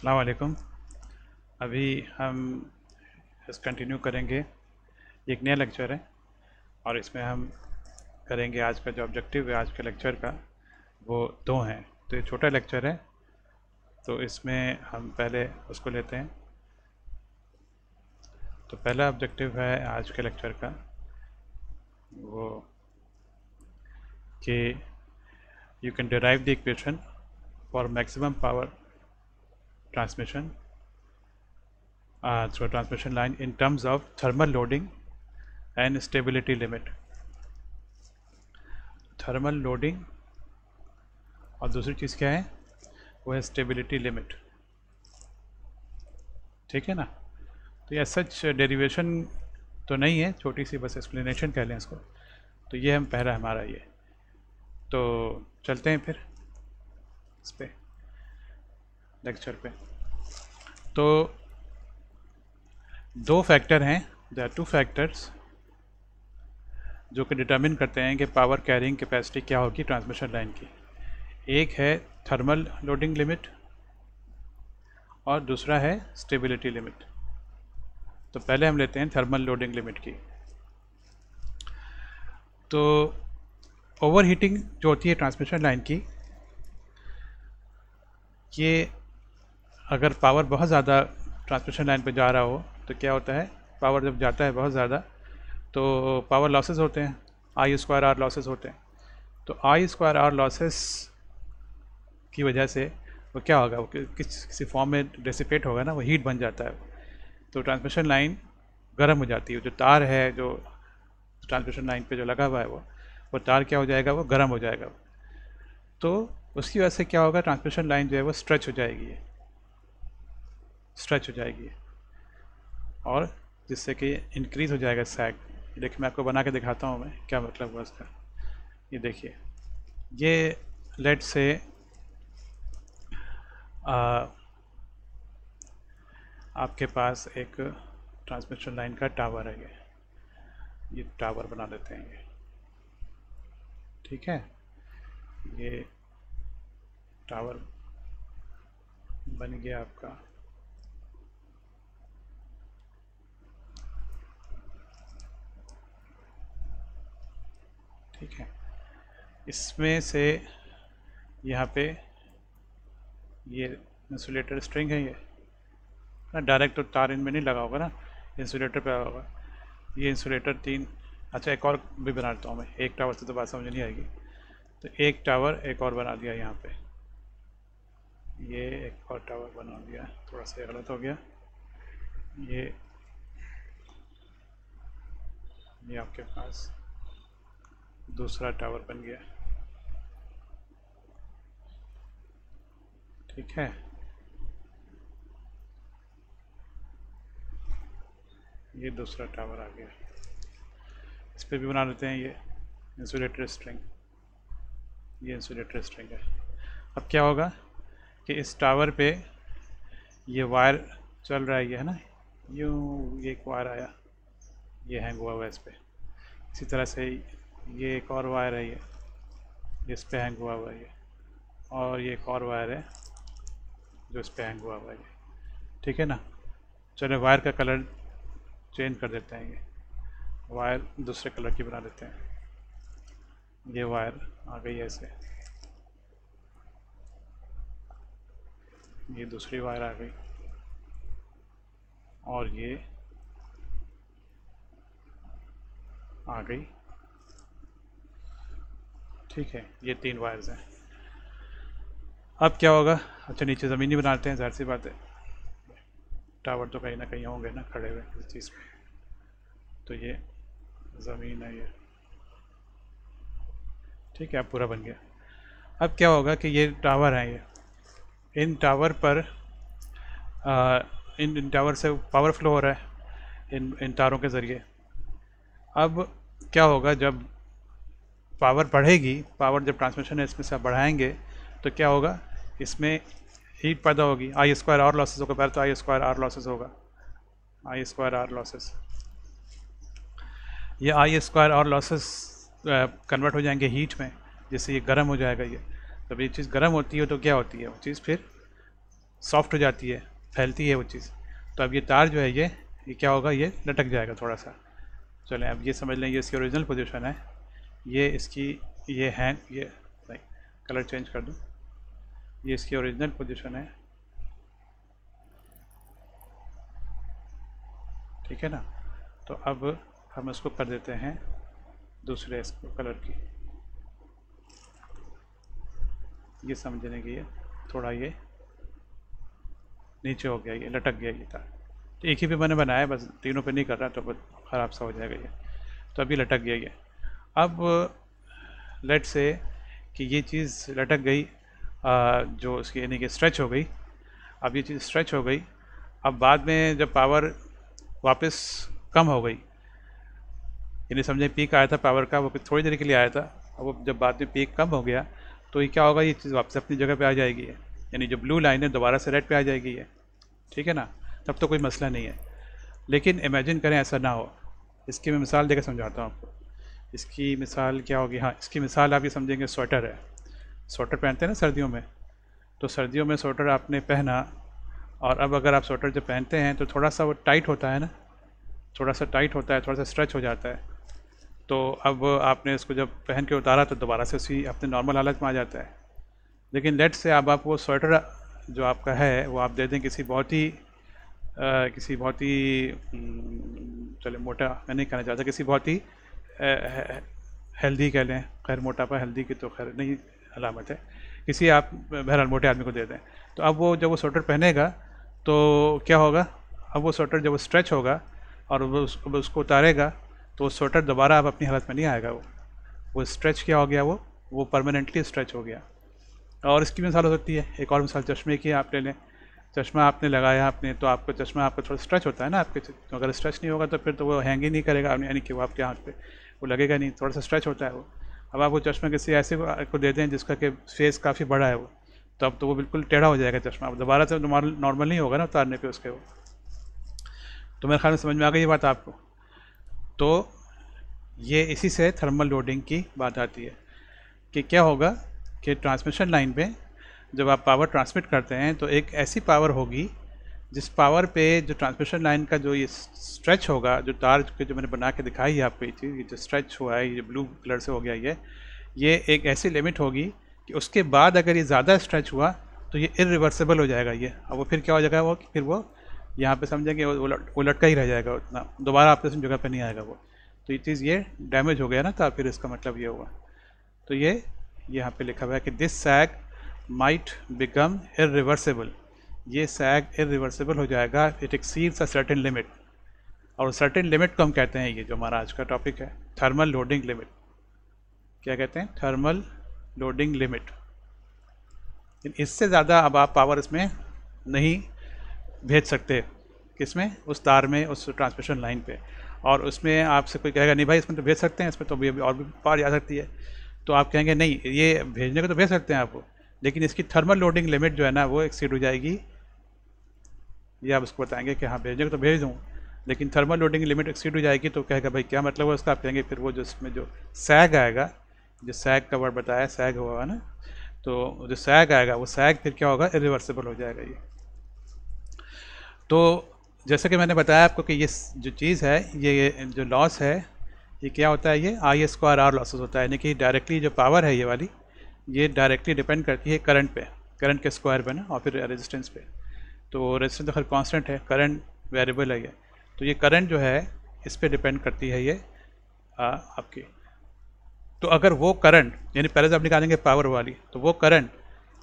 अस्सलाम वालेकुम। अभी हम इस कंटिन्यू करेंगे। ये एक नया लेक्चर है और इसमें हम करेंगे आज का जो ऑब्जेक्टिव है आज के लेक्चर का वो दो हैं। तो ये छोटा लेक्चर है तो इसमें हम पहले उसको लेते हैं। तो पहला ऑब्जेक्टिव है आज के लेक्चर का वो कि you can derive the equation for maximum power transmission through a transmission line in terms of thermal loading and stability limit. Thermal loading और दूसरी चीज़ क्या है वो है स्टेबिलिटी लिमिट। ठीक है ना। तो ये सच डेरिवेशन तो नहीं है, छोटी सी बस एक्सप्लेनेशन कह लें इसको। तो ये हम पहला हमारा ये तो चलते हैं फिर इस पे लेक्चर पे। तो दो फैक्टर हैं, देयर आर टू फैक्टर्स जो कि डिटर्मिन करते हैं कि पावर कैरिंग कैपेसिटी क्या होगी ट्रांसमिशन लाइन की। एक है थर्मल लोडिंग लिमिट और दूसरा है स्टेबिलिटी लिमिट। तो पहले हम लेते हैं थर्मल लोडिंग लिमिट की। तो ओवर हीटिंग जो होती है ट्रांसमिशन लाइन की, ये अगर पावर बहुत ज़्यादा ट्रांसमिशन लाइन पे जा रहा हो तो क्या होता है, पावर जब जाता है बहुत ज़्यादा तो पावर लॉसेस होते हैं, आई स्क्वायर आर लॉसेस होते हैं। तो आई स्क्वायर आर लॉसेस की वजह से वो क्या होगा, वो किसी फॉर्म में डिसिपेट होगा ना, वो हीट बन जाता है। तो ट्रांसमिशन लाइन गर्म हो जाती है। जो तार है जो ट्रांसमिशन लाइन पे जो लगा हुआ है वो तार क्या हो जाएगा, वो गर्म हो जाएगा। तो उसकी वजह से क्या होगा, ट्रांसमिशन लाइन जो है वो स्ट्रेच हो जाएगी, स्ट्रेच हो जाएगी और जिससे कि इंक्रीज़ हो जाएगा सैग। देखिए मैं आपको बना के दिखाता हूँ मैं क्या मतलब हुआ उसका। ये देखिए, ये लेट से आपके पास एक ट्रांसमिशन लाइन का टावर है। ये टावर बना देते हैं ये, ठीक है। ये टावर बन गया आपका। ठीक है, इसमें से यहाँ पे ये इंसुलेटर स्ट्रिंग है, ये ना डायरेक्ट तो तार इनमें नहीं लगा होगा ना, इंसुलेटर पे होगा। ये इंसुलेटर तीन, अच्छा एक और भी बना देता हूँ मैं, एक टावर से तो बात समझ नहीं आएगी। तो एक टावर एक और बना दिया यहाँ पे, ये एक और टावर बना दिया, थोड़ा सा गलत हो गया। ये आपके पास दूसरा टावर बन गया, ठीक है। ये दूसरा टावर आ गया, इस पर भी बना लेते हैं ये इंसुलेटर स्ट्रिंग। ये इंसुलेटर स्ट्रिंग है। अब क्या होगा कि इस टावर पे ये वायर चल रहा है, ये है ना, यूँ ये एक वायर आया, ये हैंग हुआ हुआ है इस पर। इसी तरह से ये एक और वायर है, ये इस पे हैंग हुआ हुआ है ये, और ये एक और वायर है जो इस पे हैंग हुआ हुआ है ये, ठीक है ना। चलो वायर का कलर चेंज कर देते हैं, ये वायर दूसरे कलर की बना देते हैं। ये वायर आ गई ऐसे, ये दूसरी वायर आ गई और ये आ गई, ठीक है। ये तीन वायर्स हैं। अब क्या होगा, अच्छा नीचे ज़मीन ही बनाते हैं, ज़ाहिर सी बात है, टावर तो कहीं ना कहीं होंगे ना खड़े हुए इस चीज़ पे। तो ये ज़मीन है ये, ठीक है। अब पूरा बन गया। अब क्या होगा कि ये टावर हैं, ये इन टावर पर इन टावर से पावर फ्लो हो रहा है इन तारों के ज़रिए। अब क्या होगा, जब पावर बढ़ेगी, पावर जब ट्रांसमिशन है इसमें से आप बढ़ाएंगे तो क्या होगा, इसमें हीट पैदा होगी, आई स्क्वायर आर लॉसेस होगा। पहले तो आई स्क्वायर आर लॉसेस होगा, आई स्क्वायर आर लॉसेस। ये आई स्क्वायर आर लॉसेस कन्वर्ट हो जाएंगे हीट में, जिससे ये गर्म हो जाएगा। ये जब ये चीज़ गर्म होती है तो क्या होती है, वो चीज़ फिर सॉफ्ट हो जाती है, फैलती है वो चीज़। तो अब ये तार जो है ये क्या होगा, ये लटक जाएगा थोड़ा सा। चलें अब ये समझ लें, ये इसकी ओरिजिनल पोजीशन है, ये इसकी ये है, ये कलर चेंज कर दूँ, ये इसकी ओरिजिनल पोजीशन है, ठीक है ना। तो अब हम इसको कर देते हैं दूसरे इसको कलर की, ये समझने की, ये थोड़ा ये नीचे हो गया, ये लटक गया ये तार। तो एक ही पे मैंने बनाया, बस तीनों पे नहीं कर रहा, तो बहुत ख़राब सा हो जाएगा ये। तो अभी लटक गया ये। अब लेट से कि ये चीज़ लटक गई, जो इसकी यानी कि स्ट्रेच हो गई। अब ये चीज़ स्ट्रेच हो गई, अब बाद में जब पावर वापस कम हो गई, यानी समझे पीक आया था पावर का, वो थोड़ी देर के लिए आया था, अब वो जब बाद में पीक कम हो गया तो ये क्या होगा, ये चीज़ वापस अपनी जगह पे आ जाएगी है, यानी जो ब्लू लाइन है दोबारा से रेड पे आ जाएगी है, ठीक है ना। तब तो कोई मसला नहीं है। लेकिन इमेजिन करें ऐसा ना हो। इसकी मैं मिसाल देकर समझाता हूँ आपको। इसकी मिसाल क्या होगी, हाँ इसकी मिसाल आप ये समझेंगे, स्वेटर है, स्वेटर पहनते हैं ना सर्दियों में, तो सर्दियों में स्वेटर आपने पहना, और अब अगर आप स्वेटर जब पहनते हैं तो थोड़ा सा वो टाइट होता है ना, थोड़ा सा टाइट होता है, थोड़ा सा स्ट्रेच हो जाता है। तो अब आपने इसको जब पहन के उतारा तो दोबारा से उसी अपने नॉर्मल हालत में आ जाता है। लेकिन लेट से अब आप वो स्वेटर जो आपका है वो आप दे दें किसी बहुत ही चले मोटा मैं नहीं कहना चाहता, किसी बहुत ही हेल्दी कह लें, खैर मोटापा हेल्दी की तो खैर नहीं अलामत है, किसी आप बहरहाल मोटे आदमी को दे दें। तो अब वो जब वो स्वेटर पहनेगा तो क्या होगा, अब वो स्वेटर जब वो स्ट्रेच होगा और वो उसको उतारेगा तो स्वेटर दोबारा अब अपनी हालत में नहीं आएगा, वो स्ट्रेच क्या हो गया, वो परमानेंटली स्ट्रेच हो गया। और इसकी मिसाल हो सकती है, एक और मिसाल चश्मे की आप ले लें। चश्मा आपने लगाया आपने, तो आपको चश्मा आपका थोड़ा स्ट्रेच होता है ना आपके, तो अगर स्ट्रेच नहीं होगा तो फिर तो वो हैंग ही नहीं करेगा, यानी कि वो आपके आँख पे वो लगेगा नहीं, थोड़ा सा स्ट्रेच होता है वो। अब आप वो चश्मा किसी ऐसे को दे दें जिसका कि फेस काफ़ी बड़ा है वो, तो अब तो वो बिल्कुल टेढ़ा हो जाएगा चश्मा, अब दोबारा से नॉर्मल नहीं होगा ना उतारने पर उसके वो। तो मेरे ख्याल में समझ में आ गई ये बात आपको। तो ये इसी से थर्मल लोडिंग की बात आती है कि क्या होगा कि ट्रांसमिशन लाइन पे जब आप पावर ट्रांसमिट करते हैं तो एक ऐसी पावर होगी जिस पावर पे जो ट्रांसमिशन लाइन का जो ये स्ट्रेच होगा, जो तार के जो मैंने बना के दिखाई है आपको, ये चीज़ ये जो स्ट्रेच हुआ है, ये ब्लू कलर से हो गया, ये एक ऐसी लिमिट होगी कि उसके बाद अगर ये ज़्यादा स्ट्रेच हुआ तो ये इरिवर्सिबल हो जाएगा ये। अब वो फिर क्या हो जाएगा, वो फिर वो यहाँ पे समझेंगे वो लटका ही रह जाएगा, उतना दोबारा आपके जगह पे नहीं आएगा वो। तो ये चीज़ ये डैमेज हो गया ना, तो फिर इसका मतलब ये हुआ। तो ये यहाँ पे लिखा हुआ है कि this sag might become irreversible, ये सैग इरिवर्सिबल हो जाएगा, it exceeds a certain limit. और सर्टेन लिमिट को हम कहते हैं, ये जो हमारा आज का टॉपिक है, थर्मल लोडिंग लिमिट। क्या कहते हैं, थर्मल लोडिंग लिमिट। इससे ज़्यादा अब आप पावर इसमें नहीं भेज सकते, किसमें, उस तार में, उस ट्रांसमिशन लाइन पे। और उसमें आपसे कोई कहेगा नहीं भाई इसमें तो भेज सकते हैं, इसमें तो अभी और भी पावर जा सकती है, तो आप कहेंगे नहीं ये भेजने को तो भेज सकते हैं आप, लेकिन इसकी थर्मल लोडिंग लिमिट जो है ना वो एक्सीड हो जाएगी। ये आप उसको बताएंगे कि हाँ भेजने को तो भेज दूँ, लेकिन थर्मल लोडिंग लिमिट एक्सीड हो जाएगी। तो कहेगा भाई क्या मतलब है उसका, आप कहेंगे फिर वो जो इसमें जो सैग आएगा, जो सैग का वर्ड बताया, सैग हुआ ना, तो जो सैग आएगा वो सैग फिर क्या होगा, इरिवर्सिबल हो जाएगा ये। तो जैसे कि मैंने बताया आपको कि ये जो चीज़ है, ये जो लॉस है, ये क्या होता है, ये आई स्क्वायर आर लॉसेस होता है, यानी कि डायरेक्टली जो पावर है ये वाली, ये डायरेक्टली डिपेंड करती है करंट पे, करंट के स्क्वायर पे ना, और फिर रेजिस्टेंस पे। तो रेजिस्टेंस तो खैर कांस्टेंट है, करंट वेरिएबल है ये। तो ये करंट जो है इस पर डिपेंड करती है ये आपकी। तो अगर वो करंट, यानी पहले से आप निकालेंगे पावर वाली, तो वो करंट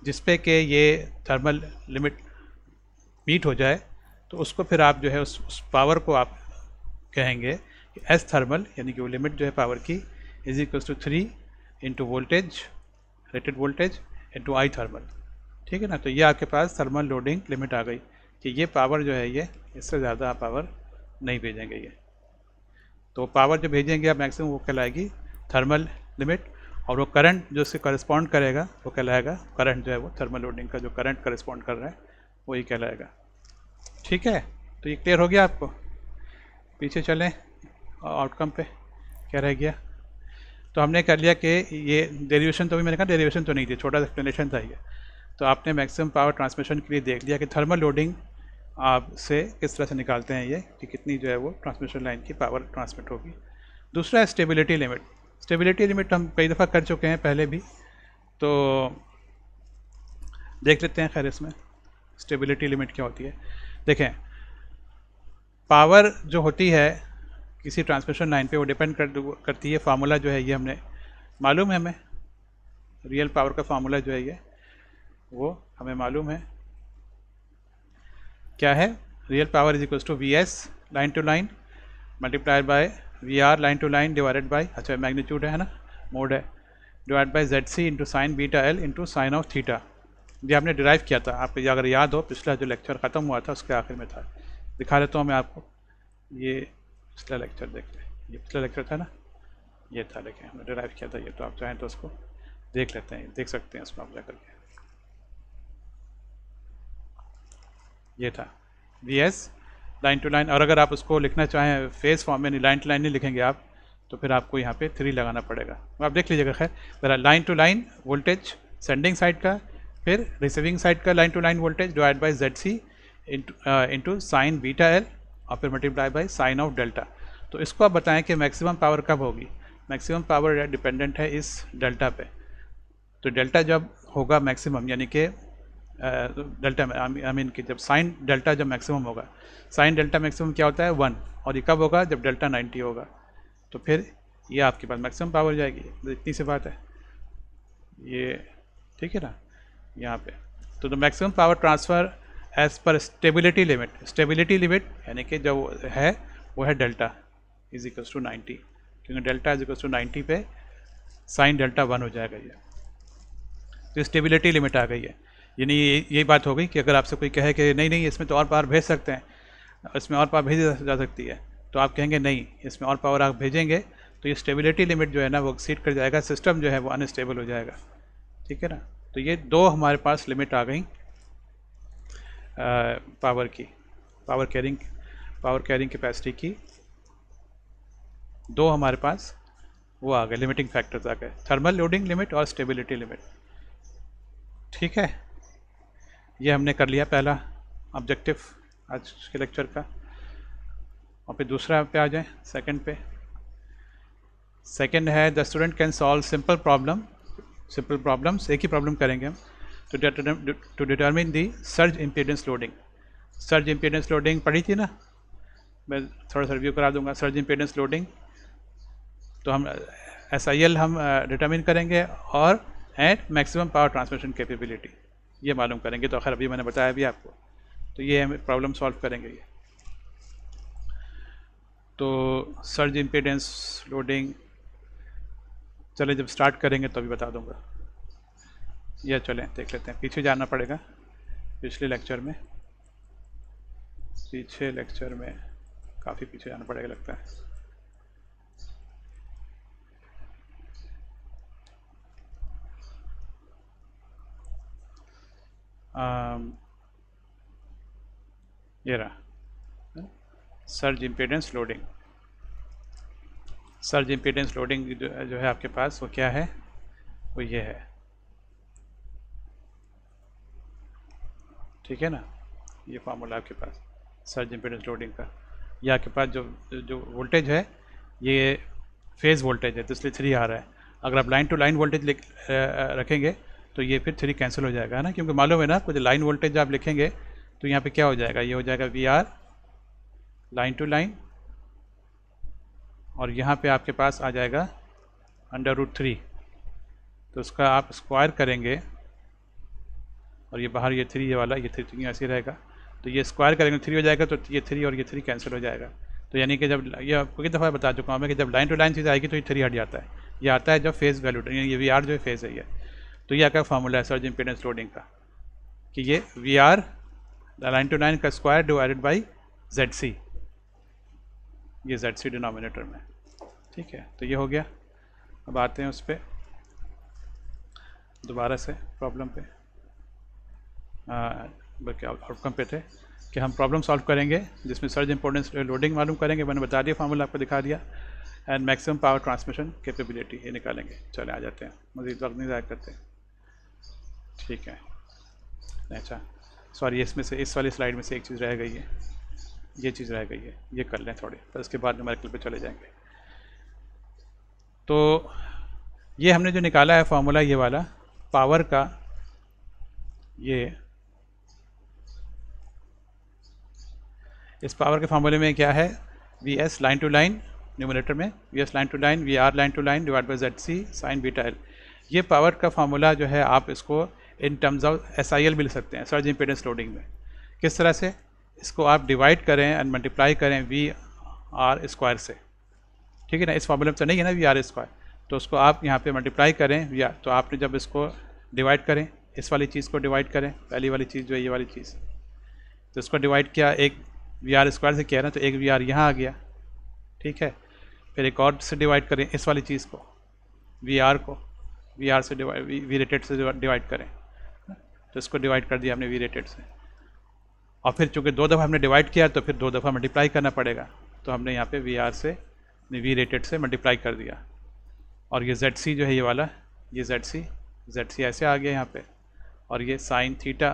जिस पे कि ये थर्मल लिमिट मीट हो जाए, तो उसको फिर आप जो है उस पावर को आप कहेंगे कि एस थर्मल, यानी कि वो लिमिट जो है पावर की, is equal to 3 into voltage, rated voltage into I thermal, ठीक है ना। तो ये आपके पास थर्मल लोडिंग लिमिट आ गई कि ये पावर जो है ये इससे ज़्यादा आप पावर नहीं भेजेंगे ये। तो पावर जो भेजेंगे आप मैक्सिमम वो कहलाएगी थर्मल लिमिट, और वो करंट जो उससे करस्पॉन्ड करेगा वो कहलाएगा, करंट जो है वो थर्मल लोडिंग का जो करंट करस्पॉन्ड कर रहा है वही कहलाएगा, ठीक है। तो ये क्लियर हो गया आपको। पीछे चलें आउटकम पे, क्या रह गया। तो हमने कर लिया कि ये डेरिवेशन, तो भी मैंने कहा डेरिवेशन तो नहीं थी, छोटा सा एक्सप्लेनेशन था ये। तो आपने मैक्सिमम पावर ट्रांसमिशन के लिए देख लिया कि थर्मल लोडिंग आप से किस तरह से निकालते हैं ये, कि कितनी जो है वो ट्रांसमिशन लाइन की पावर ट्रांसमिट होगी। दूसरा है स्टेबिलिटी लिमिट। स्टेबिलिटी लिमिट हम कई दफ़ा कर चुके हैं पहले भी, तो देख लेते हैं। खैर इसमें स्टेबिलिटी लिमिट क्या होती है, देखें। पावर जो होती है किसी ट्रांसमिशन लाइन पे वो डिपेंड करती है, फार्मूला जो है ये हमने मालूम है, हमें रियल पावर का फार्मूला जो है ये वो हमें मालूम है। क्या है? Real power is equal to V S line to line multiplied by V R line to line divided by, अच्छा मैग्नीट्यूड है ना, मोड है, divide by Z C into sine beta L into sine of theta. ये आपने derive किया था, आप अगर याद हो पिछला जो लेक्चर ख़त्म हुआ था उसके आखिर में था। दिखा देता हूँ मैं आपको, ये पिछला लेक्चर देख लें, ये पिछला लेक्चर था ना, ये था, देखें हमने डिराइव किया था ये, तो आप चाहें तो उसको देख लेते हैं, देख सकते हैं उसमें आप जाकर के। ये था V S line to line, और अगर आप उसको लिखना चाहें फेज़ फॉर्म में, लाइन टू लाइन नहीं लिखेंगे आप, तो फिर आपको यहाँ पे 3 लगाना पड़ेगा। आप देख लीजिएगा। खैर मेरा line to line voltage sending side का, फिर रिसीविंग साइड का line to line voltage divide by Z C into sine beta L और फिर multiply by sine of delta. तो इसको आप बताएं कि मैक्सिमम पावर कब होगी। मैक्सिमम पावर डिपेंडेंट है इस डेल्टा पे। तो डेल्टा जब होगा मैक्सिमम, यानी कि डेल्टा में आई मीन कि जब साइन डेल्टा जब मैक्सिमम होगा, साइन डेल्टा मैक्सिमम क्या होता है 1, और ये कब होगा? जब डेल्टा 90 होगा। तो फिर ये आपके पास मैक्सिमम पावर जाएगी। तो इतनी सी बात है ये, ठीक है ना, यहाँ पे। तो the maximum power transfer as per stability limit, stability limit यानी कि जो है वो है डेल्टा इज इक्वल्स टू 90, क्योंकि डेल्टा इज इक्वल्स टू 90 पे साइन डेल्टा 1 हो जाएगा ये। तो स्टेबिलिटी लिमिट आ गई है। यानी यही बात हो गई कि अगर आपसे कोई कहे कि नहीं नहीं इसमें तो और पावर भेज सकते हैं, इसमें और पावर भेजी जा सकती है, तो आप कहेंगे नहीं, इसमें और पावर आप भेजेंगे तो ये स्टेबिलिटी लिमिट जो है ना वो एक्सीड कर जाएगा, सिस्टम जो है वो अनस्टेबल हो जाएगा। ठीक है ना। तो ये 2 हमारे पास लिमिट आ गई पावर की, पावर कैरिंग कैपेसिटी की 2 हमारे पास वो आ गए, लिमिटिंग फैक्टर्स आ गए, थर्मल लोडिंग लिमिट और स्टेबिलिटी लिमिट। ठीक है, ये हमने कर लिया पहला ऑब्जेक्टिव आज के लेक्चर का। और फिर दूसरा पे आ जाए, सेकंड पे। सेकंड है the student can solve simple problems, एक ही प्रॉब्लम करेंगे हम, to determine the surge impedance loading. Surge impedance loading पढ़ी थी ना, मैं थोड़ा सा रिव्यू करा दूंगा। सर्ज इम्पीडेंस लोडिंग तो हम SIL हम डिटरमिन करेंगे और at maximum power transmission capability ये मालूम करेंगे। तो खैर अभी मैंने बताया भी आपको, तो ये हम प्रॉब्लम सॉल्व करेंगे ये। तो सर्ज इम्पीडेंस लोडिंग चले जब स्टार्ट करेंगे तो अभी बता दूंगा। ये चलें देख लेते हैं, पीछे जाना पड़ेगा पिछले लेक्चर में, काफ़ी पीछे जाना पड़ेगा लगता है। ये रहा surge impedance loading. Surge impedance loading जो है आपके पास वो क्या है, वो ये है। ठीक है ना, ये फार्मूला आपके पास सर्ज इम्पीडेंस लोडिंग का। ये आपके पास जो वोल्टेज है ये फेज़ वोल्टेज है, तो इसलिए 3 आ रहा है। अगर आप लाइन टू लाइन वोल्टेज रखेंगे तो ये फिर 3 कैंसिल हो जाएगा, है ना, क्योंकि मालूम है ना आपको, जो लाइन वोल्टेज आप लिखेंगे तो यहाँ पे क्या हो जाएगा, ये हो जाएगा VR लाइन टू लाइन, और यहाँ पे आपके पास आ जाएगा √3। तो उसका आप स्क्वायर करेंगे और ये बाहर ये 3 ये वाला, ये 3 ऐसे रहेगा, तो ये स्क्वायर करेंगे 3 हो जाएगा, तो ये 3 और ये 3 कैंसिल हो जाएगा। तो यानी कि जब ये आपको कितनी दफ़ा बता चुका हूँ मैं कि जब लाइन टू लाइन चीज़ आएगी तो ये 3 हट जाता है। ये आता है जब फेज़ वैल्यू, यानी ये VR जो है फेज़ है ये। तो ये आपका फार्मूला है सर्ज इम्पीडेंस लोडिंग का, कि ये VR लाइन टू लाइन का स्क्वायर डिवाइडेड बाई ZC, ये ZC डिनोमिनेटर में। ठीक है, तो ये हो गया। अब आते हैं उस पर दोबारा से प्रॉब्लम पे, बल्कि आउटकम पे थे कि हम प्रॉब्लम सॉल्व करेंगे जिसमें सर्ज इम्पोर्टेंस लोडिंग मालूम करेंगे, मैंने बता दिया, फार्मूला आपको दिखा दिया, and maximum power transmission capability ये निकालेंगे। चले आ जाते हैं, मज़ीद वक्त नहीं ज़ाया करते। ठीक है। अच्छा सॉरी, इसमें से इस वाली स्लाइड में से एक चीज़ रह गई है, ये चीज़ रह गई है, ये कर लें थोड़ी, फिर उसके बाद न्यूमेरिकल पे चले जाएंगे। तो ये हमने जो निकाला है फार्मूला, ये वाला पावर का, ये इस पावर के फार्मूले में क्या है, V S line to line numerator में, V S line to line, V R line to line divide by Z C sine beta L. ये पावर का फार्मूला जो है आप इसको in terms of S I L भी लिख सकते हैं, सर्ज इम्पीडेंस लोडिंग में। किस तरह से, इसको आप डिवाइड करें एंड मल्टीप्लाई करें वी आर स्क्वायर से, ठीक है ना। इस फार्मूले में तो नहीं है ना वी आर स्क्वायर, तो उसको आप यहाँ पे मल्टीप्लाई करें वी आर, तो आपने जब इसको डिवाइड करें, इस वाली चीज़ को डिवाइड करें, पहली वाली चीज़ जो है ये वाली चीज़, तो इसको डिवाइड किया, एक वी आर स्क्वायर से किया ना, तो एक वी आर यहाँ आ गया, ठीक है। फिर एक और से डिवाइड करें इस वाली चीज़ को, वी आर को वी आर से डिवाइड, वी रेटेड से डिवाइड करें, तो इसको डिवाइड कर दिया हमने वी रेटेड से, और फिर चूँकि 2 दफ़ा हमने डिवाइड किया तो फिर 2 दफ़ा मल्टीप्लाई करना पड़ेगा, तो हमने यहाँ पे वी आर से वी रेटेड से मल्टीप्लाई कर दिया। और ये जेड सी जो है ये वाला, ये जेड सी ऐसे आ गया यहाँ पे, और ये साइन थीटा,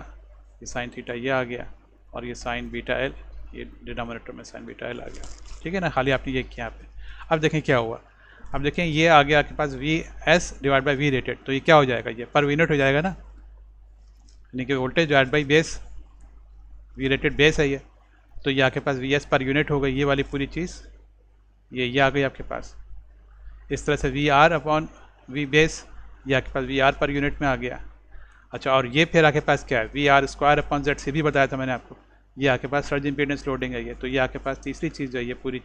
ये साइन थीटा ये आ गया, और ये साइन बीटा एल, ये डिनोमिनेटर में साइन बीटा एल आ गया, ठीक है ना। खाली आपने ये किया यहाँ पे। अब देखें क्या हुआ, अब देखें ये आ गया आपके पास V S divide by V rated, तो ये क्या हो जाएगा, ये पर यूनिट हो जाएगा ना, यानी कि voltage divide by base, V rated base है ये, तो ये आपके पास वी एस पर यूनिट हो गई, ये वाली पूरी चीज़ ये आ गई आपके पास। इस तरह से V R upon V base, ये आपके पास वी आर पर यूनिट में आ गया। अच्छा, और ये फिर आपके पास क्या है, V R square upon Z C भी बताया था मैंने आपको, ये आपके पास सर्ज इम्पीडेंस लोडिंग है ये, तो ये आपके पास तीसरी चीज़ जो है, ये पूरी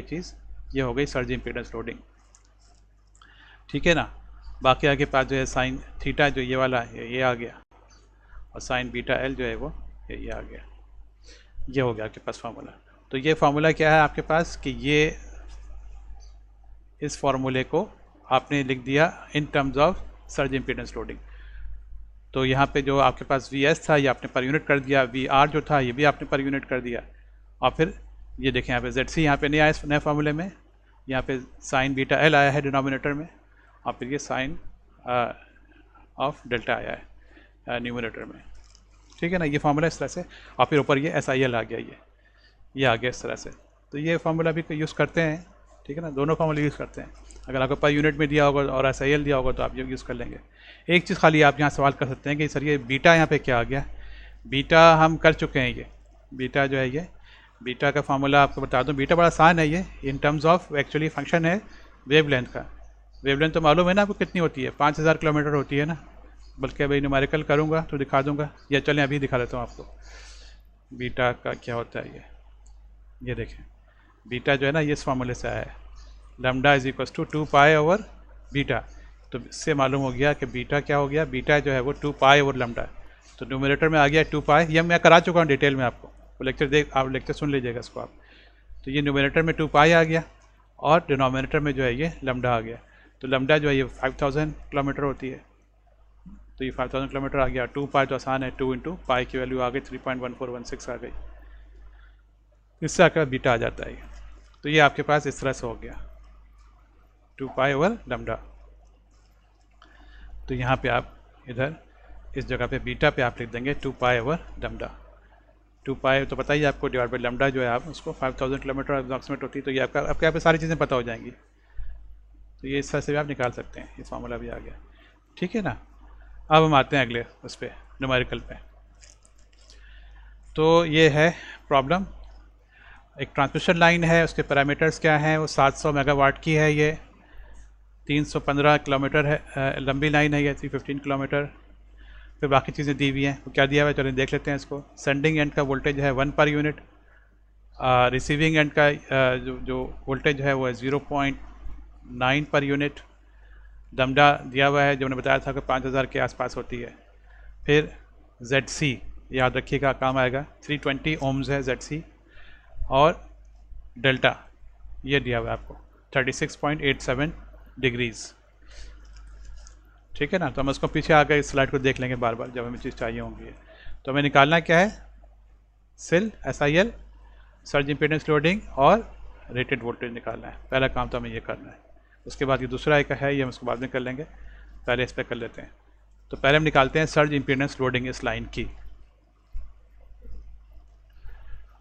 चीज़ ये हो गई सर्ज इम्पीडेंस लोडिंग, ठीक है ना। बाकी आपके पास जो है साइन थीटा जो ये वाला है ये आ गया, और साइन बीटा एल जो है वो ये आ गया, ये हो गया आपके पास फार्मूला। तो ये फार्मूला क्या है आपके पास कि ये इस फार्मूले को आपने लिख दिया इन terms of surge impedance loading. तो यहाँ पे जो आपके पास वी एस था ये आपने पर यूनिट कर दिया, वी आर जो था ये भी आपने पर यूनिट कर दिया, और फिर ये देखें यहाँ पे जेड सी यहाँ पे नहीं आया इस नए फार्मूले में, यहाँ पे साइन बीटा एल आया है डिनोमिनेटर में, और फिर ये साइन ऑफ डेल्टा आया है न्यूमरेटर में, ठीक है ना। ये फार्मूला इस तरह से, और फिर ऊपर ये एस आई एल आ गया, ये आ गया इस तरह से। तो ये फार्मूला भी यूज़ करते हैं, ठीक है ना, दोनों फार्मूले यूज़ करते हैं। अगर आपको पर यूनिट में दिया होगा और एस आई एल दिया होगा तो आप ये यूज़ कर लेंगे। एक चीज़ खाली आप यहाँ सवाल कर सकते हैं कि सर ये बीटा यहाँ पे क्या आ गया, बीटा हम कर चुके हैं, ये बीटा जो है, ये बीटा का फार्मूला आपको बता दूं, बीटा बड़ा आसान है ये, इन टर्म्स ऑफ एक्चुअली फंक्शन है वेवलेंथ का। वेवलेंथ तो मालूम है ना आपको कितनी होती है, 5000 किलोमीटर होती है ना, बल्कि अभी न्यूमेरिकल करूँगा तो दिखा दूँगा, या चलें अभी दिखा देता हूँ आपको बीटा का क्या होता है। ये देखें बीटा जो है ना ये इस फार्मूले से आया है, lambda is equal to 2 pi over beta, तो इससे मालूम हो गया कि बीटा क्या हो गया, बीटा जो है वो 2 पाई ओवर लैम्डा, तो न्यूमरेटर में आ गया 2 पाई, ये मैं करा चुका हूँ डिटेल में आपको, वो लेक्चर आप लेक्चर सुन लीजिएगा इसको आप। तो ये न्यूमरेटर में 2 पाई आ गया, और डिनोमिनेटर में जो है ये लैम्डा आ गया, तो लैम्डा जो है ये 5000 किलोमीटर होती है, तो ये 5000 किलोमीटर आ गया। 2 पाई तो आसान है, 2 इंटू पाई की वैल्यू आ गई 3.1416 आ गई, इससे आकर बीटा आ जाता है। तो ये आपके पास इस तरह से हो गया 2 पाई ओवर लैम्डा। तो यहाँ पे आप इधर इस जगह पे बीटा पे आप लिख देंगे 2 पाई ओवर लैम्डा। 2 पाई तो पता ही आपको, डिवाइड बाई लैम्डा जो है आप उसको 5000 किलोमीटर अप्रॉक्सीमेट होती है, तो ये आपके यहाँ पे सारी चीज़ें पता हो जाएंगी, तो ये इस तरह से भी आप निकाल सकते हैं, ये फार्मूला भी आ गया, ठीक है ना। अब हम आते हैं अगले उस पर न्यूमेरिकल पे। तो ये है प्रॉब्लम, एक ट्रांसमिशन लाइन है, उसके पैरामीटर्स क्या हैं, वो 700 मेगावाट की है, ये 315 किलोमीटर है लंबी लाइन है ये, 315 किलोमीटर। फिर बाकी चीज़ें दी हुई हैं, वो क्या दिया हुआ है चलिए देख लेते हैं इसको। सेंडिंग एंड का वोल्टेज है 1 पर यूनिट, रिसीविंग एंड का जो वोल्टेज है वो है 0.9 पर यूनिट। लैम्डा दिया हुआ है जो मैंने बताया था कि 5000 के आसपास होती है। फिर ZC याद रखिएगा काम आएगा, 320 ओम्स है ZC, और डेल्टा ये दिया हुआ है आपको 36.87 डिग्रीज़, ठीक है ना। तो हम उसको पीछे आकर इस स्लाइड को देख लेंगे बार बार जब हमें चीज़ चाहिए होंगी। तो हमें निकालना क्या है, सिल SIL सर्ज इम्पीडेंस लोडिंग और रेटेड वोल्टेज निकालना है, पहला काम तो हमें ये करना है। उसके बाद ये दूसरा एक है, ये हम उसको बाद में कर लेंगे, पहले इस पर कर लेते हैं। तो पहले हम निकालते हैं सर्ज इम्पीडेंस लोडिंग इस लाइन की।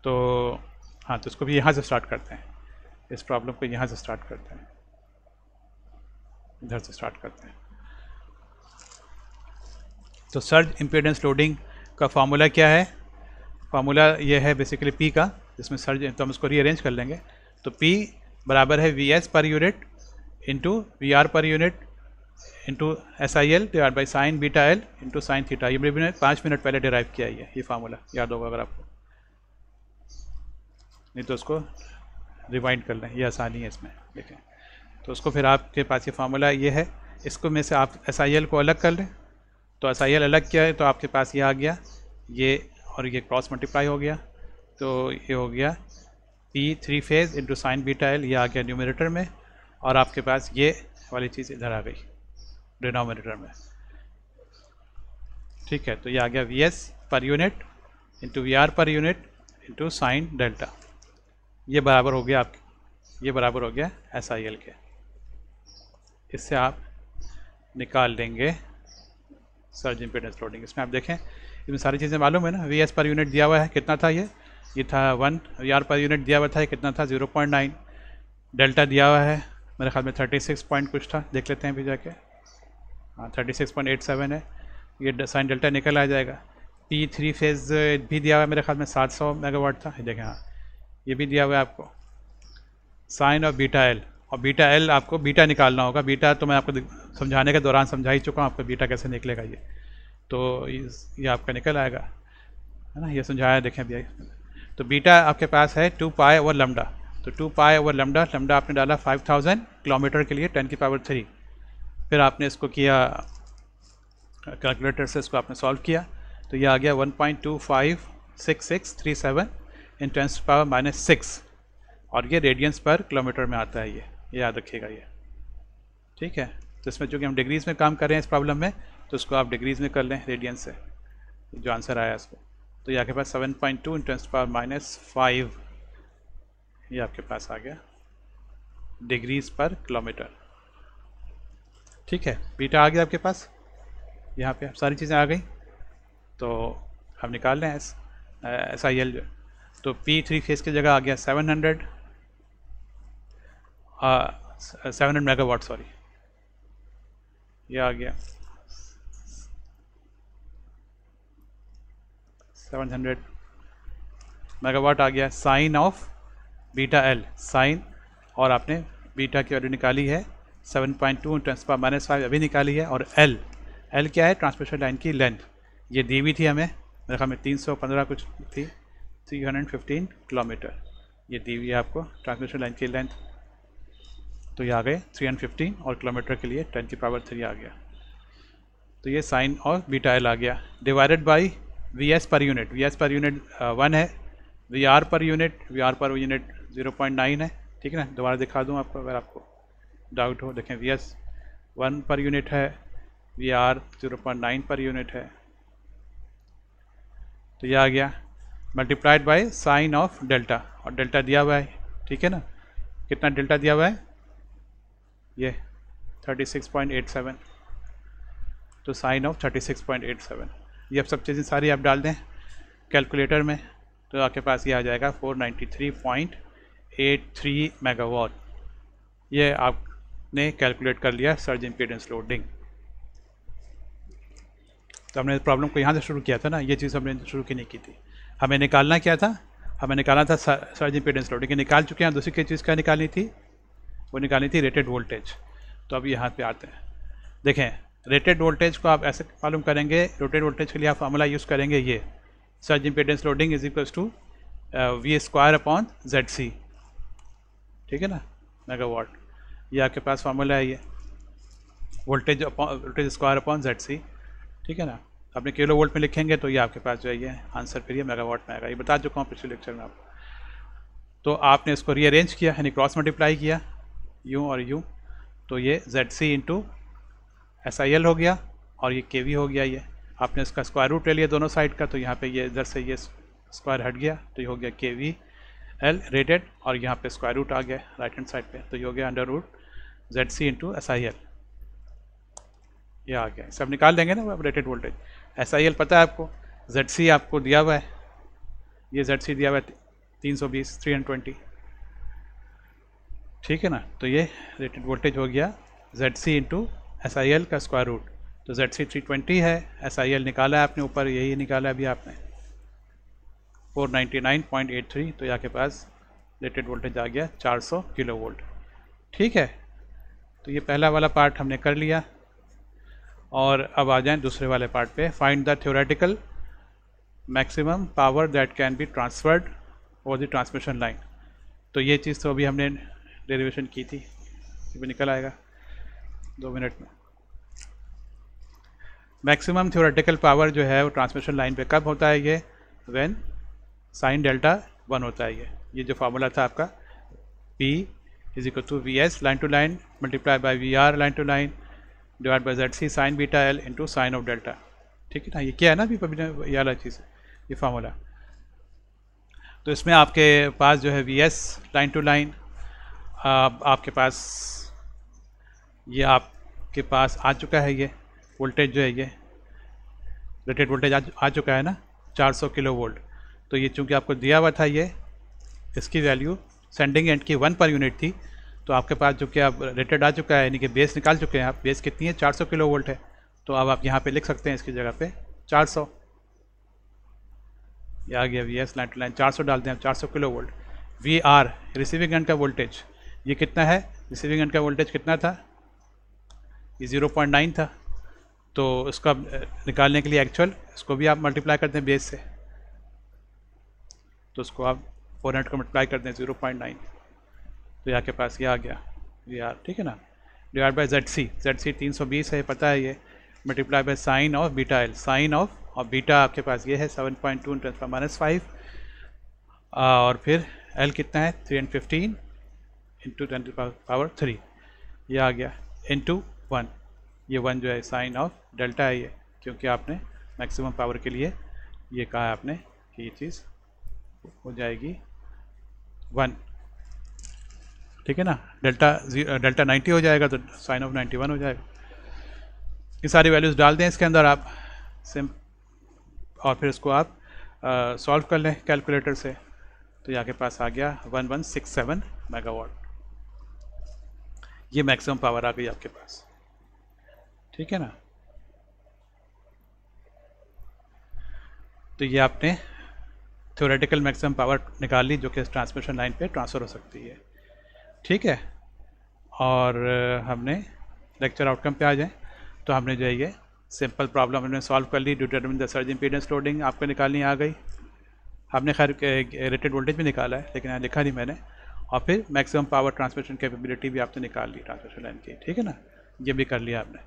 तो हाँ, तो इसको भी यहाँ से स्टार्ट करते हैं, इस प्रॉब्लम को यहाँ से स्टार्ट करते हैं, इधर से स्टार्ट करते हैं। तो सर्ज इम्पीडेंस लोडिंग का फार्मूला क्या है? फार्मूला ये है बेसिकली P का, जिसमें सर्ज, तो हम इसको रीअरेंज कर लेंगे। तो P बराबर है VS per unit into VR per unit into SIL divide by sine beta L into sine theta. ये मैंने 5 मिनट पहले डिराइव किया है, ये फार्मूला याद होगा अगर आपको, नहीं तो उसको रिवाइंड कर लें, ये आसानी है इसमें, देखें। तो उसको फिर आपके पास ये फार्मूला ये है, इसको में से आप SIL को अलग कर लें। तो SIL अलग किया है तो आपके पास ये आ गया, ये और ये क्रॉस मल्टीप्लाई हो गया, तो ये हो गया P 3 phase into sine beta L, ये आ गया न्यूमरेटर में, और आपके पास ये वाली चीज़ इधर आ गई डिनोमिनेटर में। ठीक है, तो ये आ गया VS per unit into VR per unit into sine delta. ये बराबर हो गया ये बराबर हो गया SIL के। इससे आप निकाल लेंगे सर्ज इम्पीडेंस लोडिंग। इसमें आप देखें, इसमें सारी चीज़ें मालूम है ना। VS पर यूनिट दिया हुआ है, कितना था ये था 1। VR पर यूनिट दिया हुआ था, ये कितना था 0.9। डेल्टा दिया हुआ है मेरे ख्याल में 36 पॉइंट कुछ था, देख लेते हैं अभी जाके। हाँ, 36.87 है। ये साइन डेल्टा निकल आ जाएगा। P 3 फेज भी दिया हुआ है मेरे ख्याल में 700 मेगावाट था, ये देखें। हाँ, ये भी दिया हुआ है आपको। साइन और बीटा एल, और बीटा एल आपको बीटा निकालना होगा। बीटा तो मैं आपको समझाने के दौरान समझा ही चुका हूँ आपको, बीटा कैसे निकलेगा ये। तो ये आपका निकल आएगा, है ना, ये समझाया, देखें अभी। तो बीटा आपके पास है 2 पाई ओवर लैम्डा। तो 2 पाई ओवर लैम्डा, लैम्डा आपने डाला 5000 किलोमीटर के लिए 10 की पावर 3। फिर आपने इसको किया कैलकुलेटर से, इसको आपने सॉल्व किया, तो ये आ गया 1.256637 इन 10 पावर -6, और ये रेडियंस पर किलोमीटर में आता है, ये याद रखिएगा ये। ठीक है, तो इसमें चूँकि हम डिग्रीज़ में काम कर रहे हैं इस प्रॉब्लम में, तो उसको आप डिग्रीज़ में कर लें रेडियंस से, जो आंसर आया इसको। तो ये आपके पास 7.2 इन 10 पावर -5, ये आपके पास आ गया डिग्रीज़ पर किलोमीटर। ठीक है, बीटा आ गया आपके पास, यहाँ पे सारी चीज़ें आ गई। तो हम निकाल लें SIL जो। तो P 3 फेज की जगह आ गया 700 मेगावाट, सॉरी, ये आ गया 700 मेगावाट आ गया। Sine of beta L, sine, और आपने बीटा की वैल्यू निकाली है 7.2 × 10⁻⁵ अभी निकाली है। और एल क्या है? ट्रांसमिशन लाइन की लेंथ, ये दी हुई थी हमें, मेरे ख्याल में 315 कुछ थी, 315 किलोमीटर ये दी हुई है आपको ट्रांसमिशन लाइन की लेंथ। तो ये आ गए 315, और किलोमीटर के लिए 10 की पावर 3 आ गया। तो ये साइन और बीटा एल आ गया, divided by VS per unit. VS per unit 1 है, VR पर यूनिट 0.9 है। ठीक है ना, दोबारा दिखा दूँ आपको अगर आपको डाउट हो। देखें, VS 1 पर यूनिट है, VR 0.9 पर यूनिट है। तो ये आ गया multiplied by sine of delta, और डेल्टा दिया हुआ है। ठीक है ना, कितना डेल्टा दिया हुआ है? ये 36.87, तो साइन ऑफ 36.87। ये अब सब चीज़ें सारी आप डाल दें कैलकुलेटर में, तो आपके पास ये आ जाएगा 493.83 मेगावाट। ये आपने कैलकुलेट कर लिया सर्ज इम्पीडेंस लोडिंग। तो हमने प्रॉब्लम को यहाँ से शुरू किया था ना, ये चीज़ हमने शुरू की नहीं की थी। हमें निकालना क्या था? हमें निकालना था सर्ज इम्पीडेंस लोडिंग, निकाल चुके हैं। दूसरी चीज़ क्या निकालनी थी? वो निकालनी थी रेटेड वोल्टेज। तो अब यहाँ पे आते हैं, देखें, रेटेड वोल्टेज को आप ऐसे मालूम करेंगे। रेटेड वोल्टेज के लिए आप फार्मूला यूज़ करेंगे, ये surge impedance loading is equals to V²/ZC। ठीक है ना, मेगावाट। ये आपके पास फार्मूला है, ये वोल्टेज स्क्वायर/ZC। ठीक है ना, अपने किलो वोल्ट में लिखेंगे तो ये आपके पास जो है ये आंसर फिर ये मेगावाट में आएगा। ये बता चुका हूँ पिछले लेक्चर में आपको। तो आपने इसको रीअरेंज किया, यानी क्रॉस मल्टीप्लाई किया, यूँ और यूँ, तो ये ZC इंटू SIL हो गया, और ये KV हो गया। ये आपने इसका स्क्वायर रूट ले लिया दोनों साइड का, तो यहाँ पे ये इधर से ये स्क्वायर हट गया, तो ये हो गया KVL रेटेड, और यहाँ पे स्क्वायर रूट आ गया राइट हैंड साइड पे, तो ये हो गया √ZC इंटू SIL। ये आ गया, सब निकाल देंगे ना अब रेटेड वोल्टेज। SIL पता है आपको, ZC आपको दिया हुआ है, ये ZC दिया हुआ है 320 320, ठीक है ना। तो ये रेटेड वोल्टेज हो गया ZC इंटू SIL का स्क्वायर रूट। तो ZC 320 है, SIL निकाला है आपने ऊपर, यही निकाला अभी आपने 499.83। तो यहाँ के पास रेटेड वोल्टेज आ गया 400 किलो वोल्ट, ठीक है। तो ये पहला वाला पार्ट हमने कर लिया, और अब आ जाएं दूसरे वाले पार्ट पे। Find the theoretical maximum power that can be transferred over the transmission line. तो ये चीज़ तो अभी हमने डेरिवेशन की थी, ये भी निकल आएगा 2 मिनट में। मैक्सिमम थ्योरेटिकल पावर जो है वो ट्रांसमिशन लाइन पे कब होता है, ये व्हेन साइन डेल्टा 1 होता है। ये जो फार्मूला था आपका, P is equal to VS line to line multiply by VR line to line divide by ZC sine beta L into sine of delta, ठीक है ना। ये क्या है ना अभी ये वाला चीज़, ये फार्मूला। तो इसमें आपके पास जो है VS लाइन टू लाइन, आपके पास ये आपके पास आ चुका है, ये वोल्टेज जो है ये रेटेड वोल्टेज आ चुका है ना 400 किलो वोल्ट। तो ये चूँकि आपको दिया हुआ था, ये इसकी वैल्यू सेंडिंग एंड की 1 पर यूनिट थी, तो आपके पास जो कि अब रेटेड आ चुका है, यानी कि बेस निकाल चुके हैं आप। बेस कितनी है, 400 किलो वोल्ट है। तो अब आप यहाँ पे लिख सकते हैं इसकी जगह पे 400, ये आ गया VS लाइन टू लाइन 400 डालते हैं, 400 kilo volt. VR receiving end का वोल्टेज ये कितना है, रिसीविंग एंड का वोल्टेज कितना था, ये 0.9 था। तो उसका निकालने के लिए एक्चुअल इसको भी आप मल्टीप्लाई करते हैं बेस से, तो उसको आप 400 को मल्टीप्लाई करते हैं 0.9, तो यहाँ के पास ये आ गया VR, ठीक है ना। डिवाइड बाई ZC 320 है, पता है ये, multiply by sine of beta L, sine of और बीटा आपके पास ये है 7.2 × 10⁻⁵, और फिर L कितना है 315 इंटू 10⁻³ ये आ गया इंटू 1। ये 1 जो है साइन ऑफ डेल्टा है ये, क्योंकि आपने मैक्सिमम पावर के लिए ये कहा आपने कि ये चीज़ हो जाएगी 1, ठीक है ना। डेल्टा 90 हो जाएगा तो साइन ऑफ 91 हो जाएगा। ये सारी वैल्यूज़ डाल दें इसके अंदर आप सिम, और फिर इसको आप सॉल्व कर लें कैलकुलेटर से। तो यहाँ के पास आ गया 1167 मेगावाट, ये मैक्सिमम पावर आ गई आपके पास, ठीक है ना। तो ये आपने थ्योरेटिकल मैक्सिमम पावर निकाल ली जो कि ट्रांसमिशन लाइन पे ट्रांसफ़र हो सकती है, ठीक है। और हमने लेक्चर आउटकम पे आ जाएं, तो हमने जो है ये सिंपल प्रॉब्लम हमने सॉल्व कर ली। Determine the surge impedance loading आपको निकालनी आ गई, हमने खैर रेटेड वोल्टेज भी निकाला है लेकिन यहाँ लिखा नहीं मैंने। और फिर मैक्सिमम पावर ट्रांसमिशन कैपेबिलिटी भी आपने निकाल ली ट्रांसमिशन लाइन की, ठीक है ना, ये भी कर लिया आपने।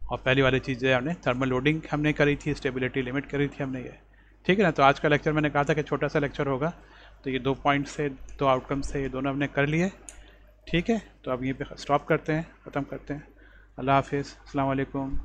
और पहली वाली चीज़ जो है हमने थर्मल लोडिंग हमने करी थी, स्टेबिलिटी लिमिट करी थी हमने ये, ठीक है ना। तो आज का लेक्चर मैंने कहा था कि छोटा सा लेक्चर होगा, तो ये 2 पॉइंट्स से 2 आउटकम्स से ये दोनों हमने कर लिए, ठीक है। तो अब यहीं पे स्टॉप करते हैं, ख़त्म करते हैं। अल्लाह हाफिज़, अस्सलाम वालेकुम।